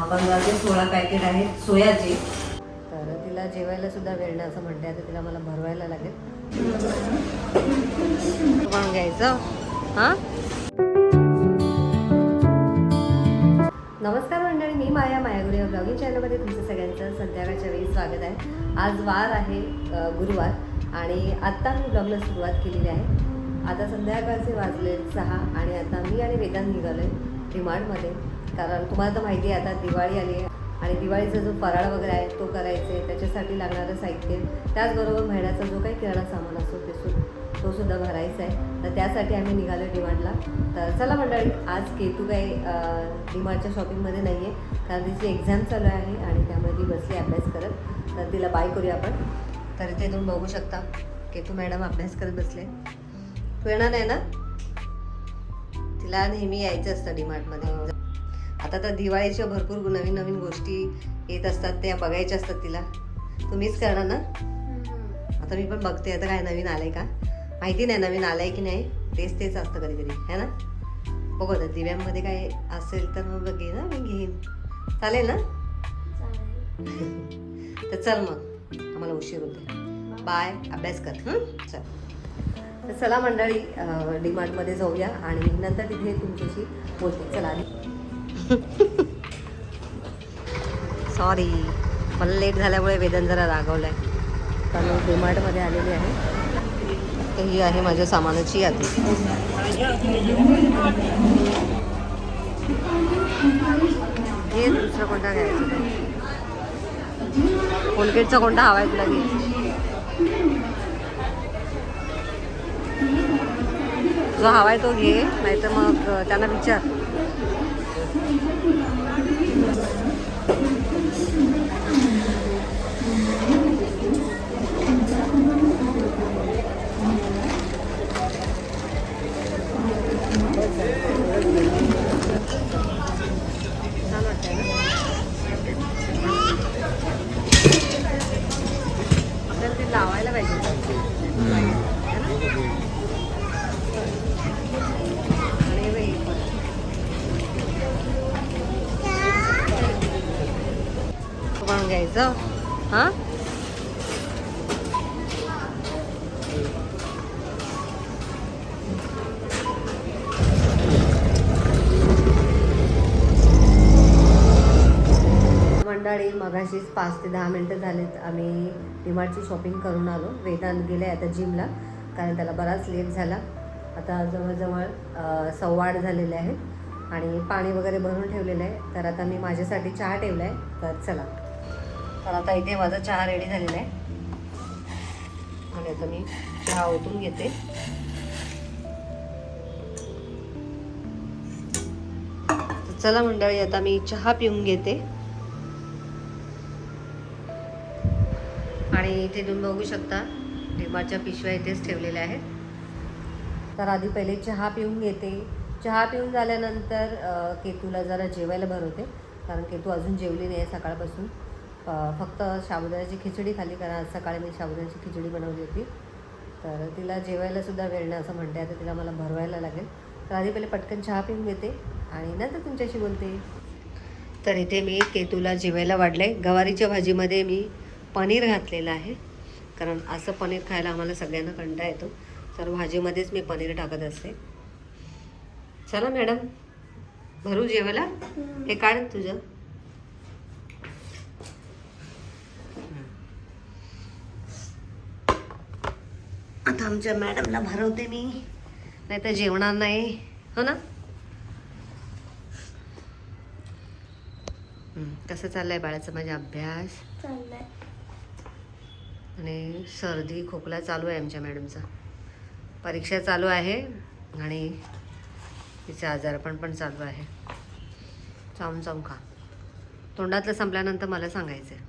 15 ते 16 पॅकेट आहेत सोयाचे. तर तिला जेवायला सुद्धा वेळ नाही असं म्हणते. आता तिला मला भरवायला लागेल. पण घ्यायचं. हां, नमस्कार मंडळी, मी माया मायागुरी ब्लॉगिंग चॅनलमध्ये तुमचं सगळ्यांचं संध्याकाळच्या वेळी स्वागत आहे. आज वार आहे गुरुवार आणि आत्ता मी ब्लॉगला सुरुवात केलेली आहे. आता संध्याकाळचे वाजले 6 आणि आता मी आणि वेदांत निघालो आहे डीमार्टमध्ये. कारण तुम्हाला तर माहिती आहे आता दिवाळी आली आहे आणि दिवाळीचा जो फराळ वगैरे आहे तो करायचा आहे. त्याच्यासाठी लागणारं साहित्य, त्याचबरोबर महिन्याचा जो काही किराणा सामान असतो तो सुद्धा भरायचा आहे. तर त्यासाठी आम्ही निघालो डीमार्टला. तर चला मंडळी, आज केतू काही डीमार्टच्या शॉपिंगमध्ये नाही आहे कारण तिची एक्झाम चालू आहे आणि त्यामुळे ती बसली अभ्यास करत. तर तिला बाय करूया आपण. तर इथे तुम्ही बघू शकता केतू मॅडम अभ्यास करत बसले. तू येणार नाही ना? तिला नेहमी यायचं असतं डीमार्टमध्ये. आता तर दिवाळीच्या भरपूर नवीन नवीन गोष्टी येत असतात, त्या बघायच्या असतात तिला. तुम्हीच करणार ना? आता मी पण बघते आता काय नवीन आलंय का. माहिती नाही नवीन आलंय की नाही. तेच असतं कधी कधी, है ना. बघू आता दिव्यांमध्ये काय असेल तर मग घे ना, मी घेईन. चालेल ना? तर चल मग, आम्हाला उशीर होते. बाय, अभ्यास कर. चल. तर चला मंडळी, डीमार्टमध्ये जाऊया आणि नंतर तिथे तुमच्याशी बोलते. चला. सॉरी, मला लेट झाल्यामुळे वेदन जरा रागवलाय. तर मी डीमार्टमध्ये आलेली आहे. ही आहे माझ्या सामानाची यादी. हे दुसरं कोणता घ्यायचं? कोलगेटचा कोणता हवा आहे तुला? जो हवा आहे तो घे, नाहीतर मग त्यांना विचार. छान वाटतंय ना? आपल्याला ते लावायला पाहिजे. पण घ्यायचं. हां, मंडळी मगाशीच 5 ते 10 मिनटं झालेत आम्ही डीमार्टची शॉपिंग करून आलो. वेदांत गेले आता जिमला कारण त्याला बराच लेट झाला. आता जवळजवळ 7:15 झालेले आहेत आणि पाणी वगैरे भरून ठेवलेलं आहे. तर आता मी माझ्यासाठी चहा ठेवला आहे. तर चला. तर आता इथे माझा चहा रेडी झालेला आहे आणि आता मी चहा ओतून घेते. चला मंडळी, आता मी चहा पिऊन घेते. आणि इथे तुम्ही बघू शकता डीमार्टच्या पिशव्या इथेच ठेवलेल्या आहेत. तर आधी पहिले चहा पिऊन घेते. चहा पिऊन झाल्यानंतर केतूला जरा जेवायला भरवते कारण केतू अजून जेवली नाही आहे सकाळपासून. फक्त साबुदाण्याची खिचडी खाल्ली कारण आज सकाळी मी साबुदाण्याची खिचडी बनवली होती. तर तिला जेवायला सुद्धा वेळ नाही असं म्हणते. आता तिला मला भरवायला लागेल. तर आधी पहिले पटकन चहा पिऊन घेते आणि नंतर तुमच्याशी बोलते. तर इथे मी केतूला जेवायला वाढलं आहे. गवारीच्या भाजीमध्ये मी पनीर घातलेलं आहे कारण असं पनीर खायला आम्हाला सगळ्यांना कंटाळा येतो. तर भाजीमध्येच मी पनीर टाकत असते. चला मॅडम, भरू जेवायला. हे काढ तुझं. आता आमच्या मॅडमला भरवते मी, नाही तर जेवणार नाही, हो ना. कसं चाललंय बाळाचा माझा अभ्यास? चाललाय. आणि सर्दी खोकला चालू आहे आमच्या मॅडमचा. परीक्षा चालू आहे आणि तिचे आजारपण पण चालू आहे. चावून खा. तोंडातलं संपल्यानंतर मला सांगायचं आहे.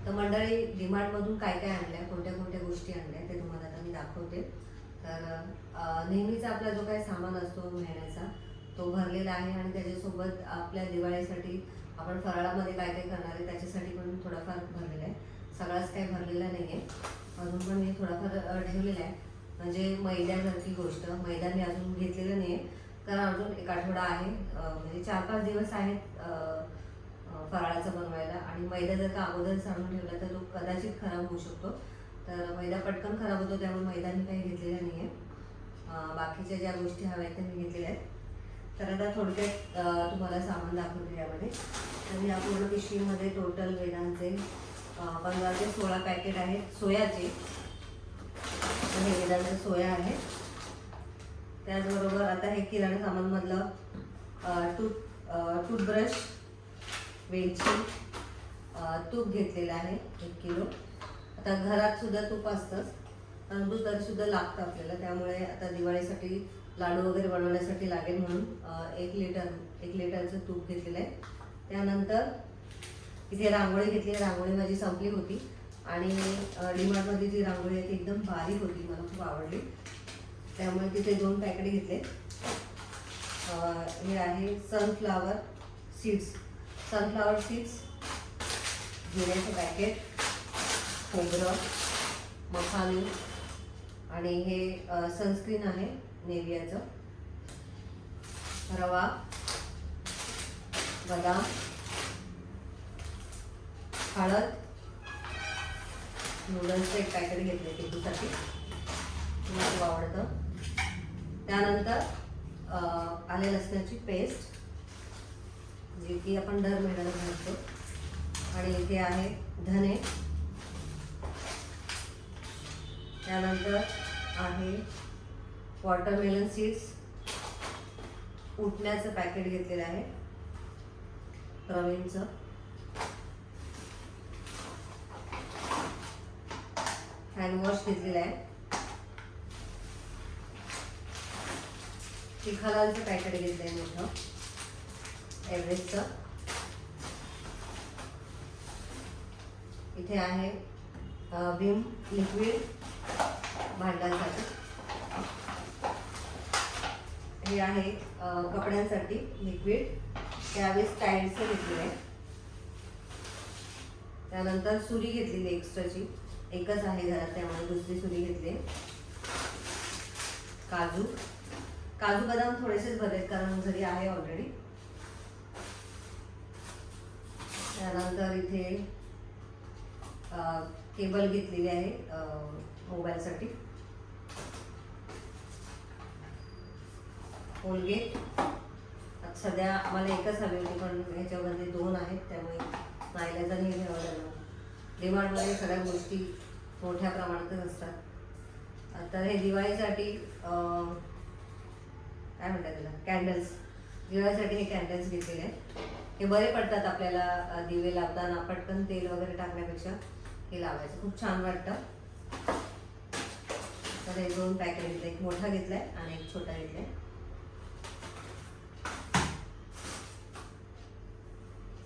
तर मंडळी, डीमार्टमधून काय काय आणलं आहे, कोणत्या कोणत्या गोष्टी आणल्या ते तुम्हाला आता मी दाखवते. तर नेहमीचा आपला जो काही सामान असतो महिन्याचा तो भरलेला आहे आणि त्याच्यासोबत आपल्या दिवाळीसाठी आपण फराळामध्ये काय काय करणार आहे त्याच्यासाठी पण थोडाफार भरलेला आहे. सगळाच काही भरलेला नाही आहे, अजून पण मी थोडाफार ठेवलेला आहे. म्हणजे मैद्यासारखी गोष्ट, मैदा मी अजून घेतलेलं नाही आहे कारण अजून एक आठवडा आहे, म्हणजे 4-5 दिवस आहेत फराळाचं बनवायला. आणि मैदा जर का अगोदर सांडून ठेवला तर तो कदाचित खराब होऊ शकतो. तर मैदा पटकन खराब होतो, त्यामुळे मैदा मी काही घेतलेला नाही आहे. बाकीच्या ज्या गोष्टी हव्या आहेत त्या मी घेतलेल्या आहेत. तर आता थोडक्यात तुम्हाला सामान दाखवते यामध्ये. तर या पूर्ण पिशवीमध्ये टोटल वेदांचे 15 ते 16 पॅकेट आहेत सोयाचे. हे वेदांचे सोया आहे. त्याचबरोबर आता हे किराणा सामानमधलं टूथब्रश, वेलची, तूप घेतलेलं आहे 1 किलो. आता घरात सुद्धा तूप असतंच, परंतु तरीसुद्धा लागतं आपल्याला. त्यामुळे आता दिवाळीसाठी लाडू वगैरे बनवण्यासाठी लागेल म्हणून 1 लिटरचं तूप घेतलेलं आहे. त्यानंतर इथे रांगोळी घेतली. रांगोळी माझी संपली होती आणि डीमार्टमध्ये जी रांगोळी आहे ती एकदम बारीक होती, मला खूप आवडली, त्यामुळे तिथे 2 पॅकेट घेतले. हे आहे सनफ्लावर सीड्स, जिऱ्याचे पॅकेट, खोबरं, मखानी, आणि हे सनस्क्रीन आहे नेव्हियाचं, रवा, बदाम, हळद, नूडल्सचं 1 पॅकेट घेतले टिपूसाठी, मला खूप आवडतं. त्यानंतर आले लसणाची पेस्ट, जी की आपण दर महिन्याला घालतो. आणि इथे आहे धने. त्यानंतर आहे वॉटरमेलन सीड्स, उटण्याचं पॅकेट घेतलेलं आहे, प्रवीणचं. हँडवॉश घेतलेलं आहे. तिखालालचं पॅकेट घेतलं आहे मोठं, एव्हरेस्टचं. इथे आहे विम लिक्विड भांड्यांसाठी. हे आहे कपड्यांसाठी लिक्विड, त्यावेळेस टाईडचं घेतलेलं आहे. त्यानंतर सुरी घेतलेली एक्स्ट्राची, एकच आहे घरात त्यामुळे दुसरी सुरी घेतली. काजू बदाम थोडेसेच भरलेत कारण घरी आहे ऑलरेडी. त्यानंतर इथे केबल घेतलेली आहे मोबाईलसाठी. कोलगेट सध्या आम्हाला एकच हवी होती, पण ह्याच्यामध्ये 2 आहेत, त्यामुळे नाईलाजाने घ्यावं लागलं. डीमार्टमध्ये सगळ्या गोष्टी मोठ्या प्रमाणातच असतात. तर हे दिवाळीसाठी काय म्हणतात त्याला, कॅन्डल्स, दिवाळीसाठी हे कॅन्डल्स घेतलेले आहेत. हे बरे पडतात आपल्याला दिवे लावताना, पटकन तेल वगैरे टाकण्यापेक्षा हे लावायचं, खूप छान वाटतं. तर हे 2 पॅकेट घेतले, एक मोठा घेतलाय आणि एक छोटा घेतलाय.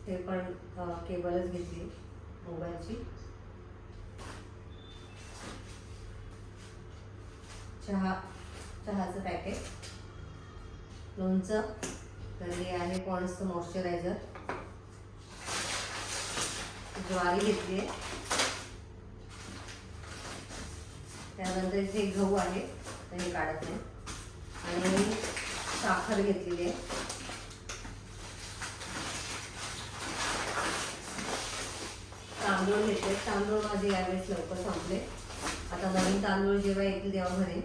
हे पण केबलच घेतली मोबाईलची. चहाचं पॅकेट, लोणचं, तर हे आहे पॉन्ड्सचं मॉइश्चरायझर. ज्वारी घेतली आहे. त्यानंतर इथे गहू आहे, तर हे काढत नाही. आणि साखर घेतलेली आहे. तांदूळ घेतले. तांदूळ माझे यावेळेस लवकर संपले. आता नवीन तांदूळ जेव्हा येतील तेव्हा भरेल.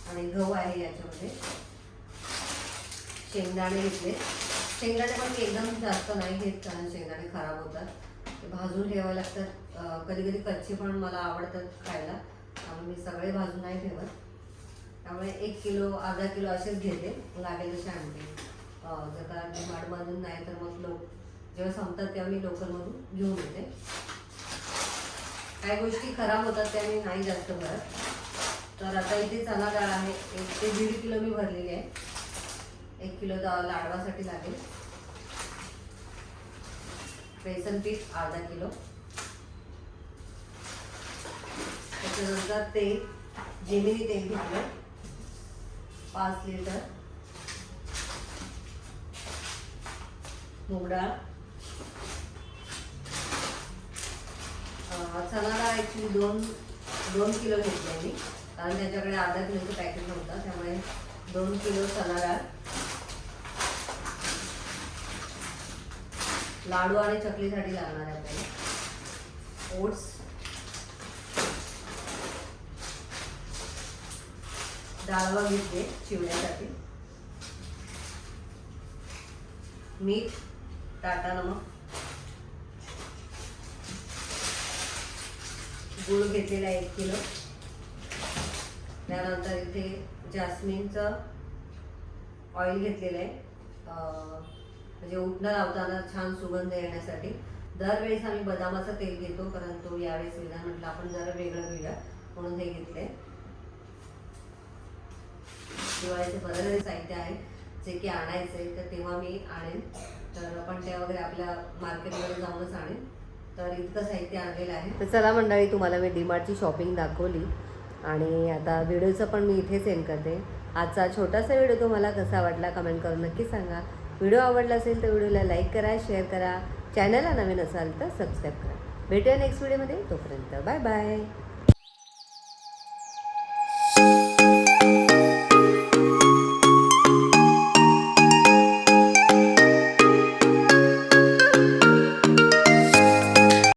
आणि गहू आहे याच्यामध्ये. शेंगदाणे घेतले. शेंगदाणे पण मी एकदम जास्त नाही घेत कारण शेंगदाणे खराब होतात, ते भाजून ठेवावे लागतात. कधी कधी कच्चे पण मला आवडतात खायला, त्यामुळे मी सगळे भाजून नाही ठेवत. त्यामुळे 1 किलो अर्धा किलो असेच घेते, लागेल तसे आणते. जर का डीमार्टमधून नाही तर मग जेव्हा संपतात तेव्हा मी लोकलमधून घेऊन येते. काही गोष्टी खराब होतात त्या मी नाही जास्त भरत. तर आता इथे चणा डाळ आहे, 1 ते 1.5 किलो मी भरलेली आहे. 1 किलो लाडवासाठी लागेल. बेसन पीठ अर्धा किलो. त्याच्यानंतर तेल, जेमिनी तेल घेतलं 5 लिटर. मूग डाळ, चणा डाळ ॲक्च्युली 2 किलो घेतली आहे मी, कारण त्याच्याकडे अर्धा किलोचं पॅकेट नव्हतं, त्यामुळे 2 किलो चणा डाळ. लाडू आणि चकलीसाठी लागणार आहे आपल्याला ओट्स, डाळवा घेतले चिवड्यासाठी, मीठ, टाटा नमक, गूळ घेतलेला 1 किलो, त्यानंतर इथे जास्मिनचं ऑइल घेतलेलं आहे, म्हणजे उठणं लावताना छान सुगंध येण्यासाठी. दरवेळेस आम्ही बदामाचं तेल घेतो, परंतु यावेळेस विधान म्हटलं आपण जरा वेगळं घेऊया म्हणून हे घेतलंय. दिवाळीचे बरेच साहित्य आहे जे की आणायचं आहे, तर तेव्हा मी आणेन. तर पण ते वगैरे आपल्या मार्केटमध्ये जाऊनच आणेन. तर इतकं साहित्य आणलेलं आहे. तर चला मंडळी, तुम्हाला मी डीमार्टची शॉपिंग दाखवली आणि आता व्हिडिओचं पण मी इथेच एंड करते. आजचा छोटासा व्हिडिओ तुम्हाला कसा वाटला कमेंट करून नक्की सांगा. व्हिडिओ आवडला असेल तर व्हिडिओला लाईक करा, शेअर करा, चॅनलला नवीन असाल तर सबस्क्राईब करा. भेटूया नेक्स्ट व्हिडिओमध्ये. तोपर्यंत बाय बाय.